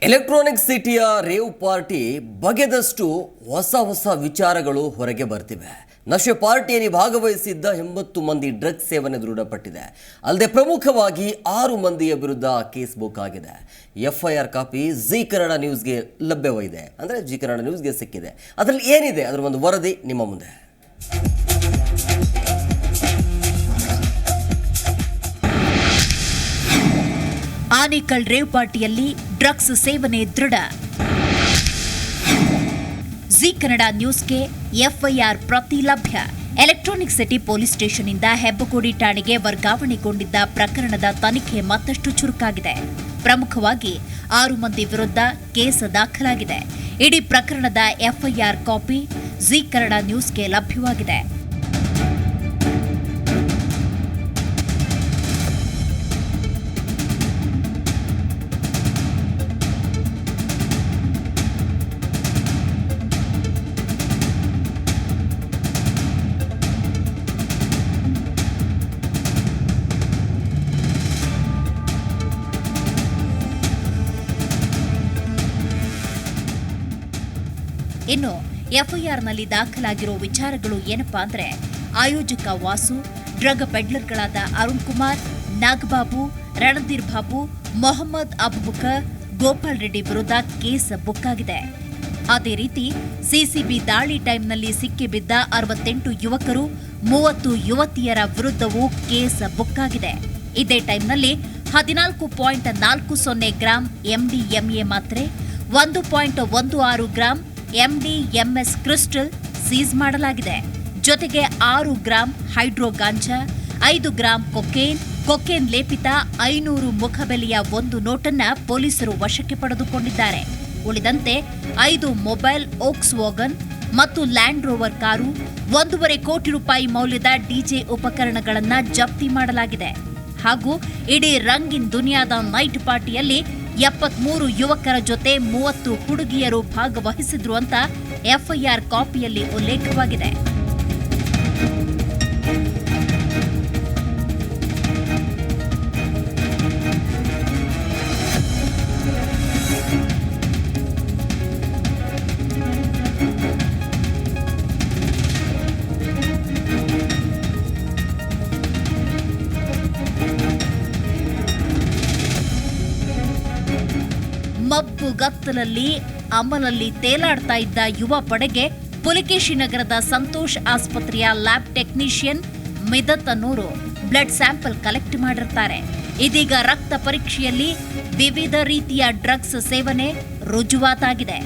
Electronic ಸಿಟಿಯ rave party ಬಗೆದಷ್ಟು ಹೊಸ ವಿಚಾರಗಳು ಹೊರಗೆ ಬರ್ತಿವೆ. ನಶೆ ಪಾರ್ಟಿಯಲ್ಲಿ ಭಾಗವಹಿಸಿದ್ದ 80 ಮಂದಿ ಡ್ರಗ್ಸ್ ಸೇವನೆ ದೃಢಪಟ್ಟಿದೆ. ಅಲ್ಲದೆ ಪ್ರಮುಖವಾಗಿ 6 ಮಂದಿಯ ವಿರುದ್ಧ ಕೇಸ್ ಬುಕ್ ಆಗಿದೆ. FIR ಕಾಪಿ ಜಿ ಕನ್ನಡ ನ್ಯೂಸ್ಗೆ ಲಭ್ಯವಿದೆ. ಅಂದರೆ ಜಿ ಕನ್ನಡ ನ್ಯೂಸ್ಗೆ ಸಿಕ್ಕಿದೆ. ಅದರಲ್ಲಿ ಏನಿದೆ ಅದರ ಒಂದು ವರದಿ ನಿಮ್ಮ ಮುಂದೆ. ಆನೇಕಲ್ ರೇವ್ ಪಾರ್ಟಿಯಲ್ಲಿ ಡ್ರಗ್ಸ್ ಸೇವನೆ ದೃಢ. ಜಿ ಕನ್ನಡ ನ್ಯೂಸ್ಗೆ FIR ಪ್ರತಿ ಲಭ್ಯ. ಎಲೆಕ್ಟ್ರಾನಿಕ್ ಸಿಟಿ ಪೊಲೀಸ್ ಸ್ಟೇಷನ್ನಿಂದ ಹೆಬ್ಬಗೋಡಿ ಠಾಣೆಗೆ ವರ್ಗಾವಣೆಗೊಂಡಿದ್ದ ಪ್ರಕರಣದ ತನಿಖೆ ಮತ್ತಷ್ಟು ಚುರುಕಾಗಿದೆ. ಪ್ರಮುಖವಾಗಿ 6 ಮಂದಿ ವಿರುದ್ಧ ಕೇಸ್ ದಾಖಲಾಗಿದೆ. ಇಡೀ ಪ್ರಕರಣದ FIR ಕಾಪಿ ಜಿ ಕನ್ನಡ ನ್ಯೂಸ್ಗೆ ಲಭ್ಯವಾಗಿದೆ. ಇನ್ನು FIRನಲ್ಲಿ ದಾಖಲಾಗಿರೋ ವಿಚಾರಗಳು ಏನಪ್ಪಾ ಅಂದ್ರೆ, ಆಯೋಜಕ ವಾಸು, ಡ್ರಗ್ ಪೆಡ್ಲರ್ಗಳಾದ ಅರುಣ್ ಕುಮಾರ್, ನಾಗಬಾಬು, ರಣಧೀರ್ ಬಾಬು, ಮೊಹಮ್ಮದ್ ಅಬುಬಕರ್, ಗೋಪಾಲ್ ರೆಡ್ಡಿ ವಿರುದ್ಧ ಕೇಸ್ ಬುಕ್ ಆಗಿದೆ. ಅದೇ ರೀತಿ ಸಿಸಿಬಿ ದಾಳಿ ಟೈಮ್ನಲ್ಲಿ ಸಿಕ್ಕಿಬಿದ್ದ 68 ಯುವಕರು, 30 ಯುವತಿಯರ ವಿರುದ್ಧವೂ ಕೇಸ್ ಬುಕ್ ಆಗಿದೆ. ಇದೇ ಟೈಮ್ನಲ್ಲಿ 14.40 ಗ್ರಾಂ MDMA ಮಾತ್ರೆ, 1.16 ಗ್ರಾಂ MDMS ಕ್ರಿಸ್ಟಲ್ ಸೀಸ್ ಮಾಡಲಾಗಿದೆ. ಜೊತೆಗೆ 6 ಗ್ರಾಂ ಹೈಡ್ರೋ ಗಾಂಜಾ, 5 ಗ್ರಾಂ ಕೊಕೇನ್ ಲೇಪಿತ 500 ಮುಖಬೆಲೆಯ ಒಂದು ನೋಟನ್ನ ಪೊಲೀಸರು ವಶಕ್ಕೆ ಪಡೆದುಕೊಂಡಿದ್ದಾರೆ. ಉಳಿದಂತೆ 5 ಮೊಬೈಲ್ ಓಕ್ಸ್ ವ್ಯಾಗನ್ ಮತ್ತು ಲ್ಯಾಂಡ್ ರೋವರ್ ಕಾರು, 1.5 ಕೋಟಿ ರೂಪಾಯಿ ಮೌಲ್ಯದ DJ ಉಪಕರಣಗಳನ್ನ ಜಪ್ತಿ ಮಾಡಲಾಗಿದೆ. ಹಾಗೂ ಇಡೀ ರಂಗಿನ್ ದುನಿಯಾದ ನೈಟ್ ಪಾರ್ಟಿಯಲ್ಲಿ 73 ಯುವಕರ ಜೊತೆ 30 ಹುಡುಗಿಯರು ಭಾಗವಹಿಸಿದ್ರು ಅಂತ FIR ಕಾಪಿಯಲ್ಲಿ ಉಲ್ಲೇಖವಾಗಿದೆ. ಮಬ್ಬುಗತ್ತಲಲ್ಲಿ ಅಮಲಲ್ಲಿ ತೇಲಾಡ್ತಾ ಇದ್ದ ಯುವ ಪಡೆಗೆ ಪುಲಿಕೇಶಿ ನಗರದ ಸಂತೋಷ್ ಆಸ್ಪತ್ರೆಯ ಲ್ಯಾಬ್ ಟೆಕ್ನಿಷಿಯನ್ ಮಿದತ್ ಅನ್ನೋರು ಬ್ಲಡ್ ಸ್ಯಾಂಪಲ್ ಕಲೆಕ್ಟ್ ಮಾಡಿರ್ತಾರೆ. ಇದೀಗ ರಕ್ತ ಪರೀಕ್ಷೆಯಲ್ಲಿ ವಿವಿಧ ರೀತಿಯ ಡ್ರಗ್ಸ್ ಸೇವನೆ ರುಜುವಾತಾಗಿದೆ.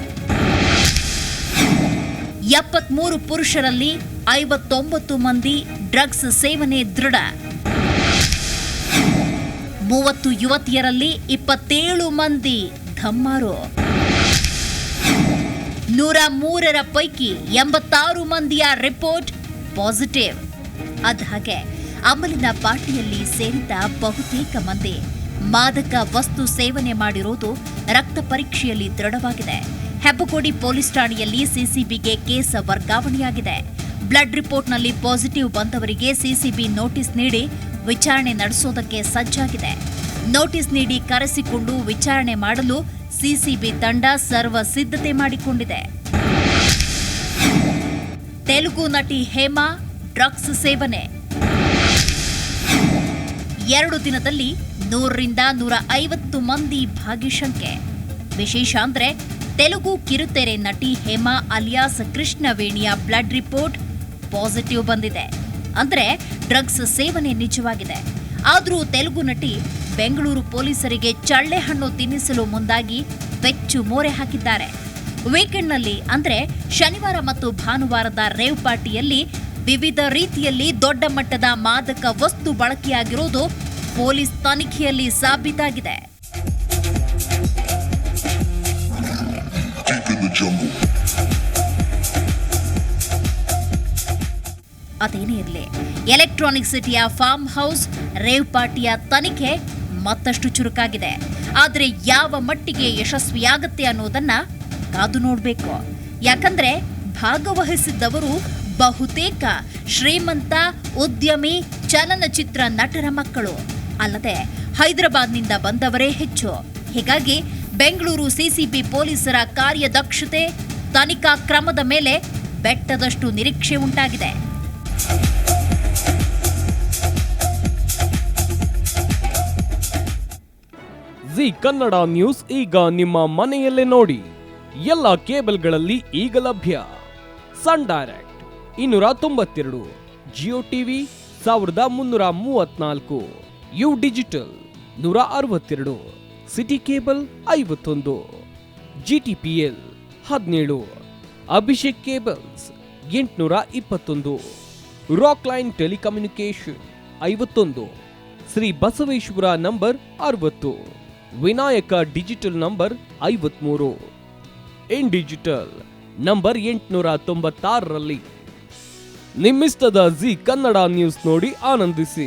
73 ಪುರುಷರಲ್ಲಿ 59 ಮಂದಿ ಡ್ರಗ್ಸ್ ಸೇವನೆ ದೃಢ. 30 ಯುವತಿಯರಲ್ಲಿ 27 ಮಂದಿ ಧಮ್ಮಾರು. 103ರ ಪೈಕಿ 86 ಮಂದಿಯ ರಿಪೋರ್ಟ್ ಪಾಸಿಟಿವ್. ಅದ್ಹಾಗೆ ಅಮಲಿನ ಪಾರ್ಟಿಯಲ್ಲಿ ಸೇರಿದ ಬಹುತೇಕ ಮಂದಿ ಮಾದಕ ವಸ್ತು ಸೇವನೆ ಮಾಡಿರುವುದು ರಕ್ತ ಪರೀಕ್ಷೆಯಲ್ಲಿ ದೃಢವಾಗಿದೆ. ಹೆಬ್ಬಗೋಡಿ ಪೊಲೀಸ್ ಠಾಣೆಯಲ್ಲಿ ಸಿಸಿಬಿಗೆ ಕೇಸ್ ವರ್ಗಾವಣೆಯಾಗಿದೆ. ಬ್ಲಡ್ ರಿಪೋರ್ಟ್ನಲ್ಲಿ ಪಾಸಿಟಿವ್ ಬಂದವರಿಗೆ ಸಿಸಿಬಿ ನೋಟಿಸ್ ನೀಡಿ ವಿಚಾರಣೆ ನಡೆಸೋದಕ್ಕೆ ಸಜ್ಜಾಗಿದೆ. ನೋಟಿಸ್ ನೀಡಿ ಕರೆಸಿಕೊಂಡು ವಿಚಾರಣೆ ಮಾಡಲು ಸಿಸಿಬಿ ತಂಡ ಸರ್ವ ಸಿದ್ಧತೆ ಮಾಡಿಕೊಂಡಿದೆ. ತೆಲುಗು ನಟಿ ಹೇಮಾ ಡ್ರಗ್ಸ್ ಸೇವನೆ. 2 ದಿನದಲ್ಲಿ 100ರಿಂದ 150 ಮಂದಿ ಭಾಗ್ಯಶಂಕೆ. ವಿಶೇಷ ಅಂದ್ರೆ ತೆಲುಗು ಕಿರುತೆರೆ ನಟಿ ಹೇಮಾ ಅಲಿಯಾಸ್ ಕೃಷ್ಣವೇಣಿಯ ಬ್ಲಡ್ ರಿಪೋರ್ಟ್ ಪಾಸಿಟಿವ್ ಬಂದಿದೆ. ಅಂದ್ರೆ ಡ್ರಗ್ಸ್ ಸೇವನೆ ನಿಜವಾಗಿದೆ. ಆದರೂ ತೆಲುಗು ನಟಿ ಬೆಂಗಳೂರು ಪೊಲೀಸರಿಗೆ ಚಳ್ಳೆ ಹಣ್ಣು ತಿನ್ನಿಸಲು ಮುಂದಾಗಿ ಬೆಚ್ಚು ಮೋರೆ ಹಾಕಿದ್ದಾರೆ. ವೀಕೆಂಡ್ನಲ್ಲಿ ಅಂದ್ರೆ ಶನಿವಾರ ಮತ್ತು ಭಾನುವಾರದ ರೇವ್ ಪಾರ್ಟಿಯಲ್ಲಿ ವಿವಿಧ ರೀತಿಯಲ್ಲಿ ದೊಡ್ಡ ಮಟ್ಟದ ಮಾದಕ ವಸ್ತು ಬಳಕೆಯಾಗಿರುವುದು ಪೊಲೀಸ್ ತನಿಖೆಯಲ್ಲಿ ಸಾಬೀತಾಗಿದೆ. ಅದೇನೇ ಇರಲಿ, ಎಲೆಕ್ಟ್ರಾನಿಕ್ ಸಿಟಿಯ ಫಾರ್ಮ್ ಹೌಸ್ ರೇವ್ ಪಾರ್ಟಿಯ ತನಿಖೆ ಮತ್ತಷ್ಟು ಚುರುಕಾಗಿದೆ. ಆದರೆ ಯಾವ ಮಟ್ಟಿಗೆ ಯಶಸ್ವಿಯಾಗತ್ತೆ ಅನ್ನೋದನ್ನ ಕಾದು ನೋಡಬೇಕು. ಯಾಕಂದ್ರೆ ಭಾಗವಹಿಸಿದ್ದವರು ಬಹುತೇಕ ಶ್ರೀಮಂತ ಉದ್ಯಮಿ ಚಲನಚಿತ್ರ ನಟರ ಮಕ್ಕಳು. ಅಲ್ಲದೆ ಹೈದರಾಬಾದ್ನಿಂದ ಬಂದವರೇ ಹೆಚ್ಚು. ಹೀಗಾಗಿ ಬೆಂಗಳೂರು ಸಿಸಿಬಿ ಪೊಲೀಸರ ಕಾರ್ಯದಕ್ಷತೆ, ತನಿಖಾ ಕ್ರಮದ ಮೇಲೆ ಬೆಟ್ಟದಷ್ಟು ನಿರೀಕ್ಷೆ ಉಂಟಾಗಿದೆ. ಜಿ ಕನ್ನಡ ನ್ಯೂಸ್ ಈಗ ನಿಮ್ಮ ಮನೆಯಲ್ಲೇ ನೋಡಿ. ಎಲ್ಲ ಕೇಬಲ್ಗಳಲ್ಲಿ ಈಗ ಲಭ್ಯ. Sun Direct 292, Jio TV 1334, U digital 162, City Cable 51, GTPL 17, Abhishek cables 821, Rockline telecommunication 51, Shri Basaveshwara number 60, Vinayaka digital number 53, in digital number 896ರಲ್ಲಿ. ನಿಮ್ಮಿಸ್ತದ ಜಿ ಕನ್ನಡ ನ್ಯೂಸ್ ನೋಡಿ ಆನಂದಿಸಿ.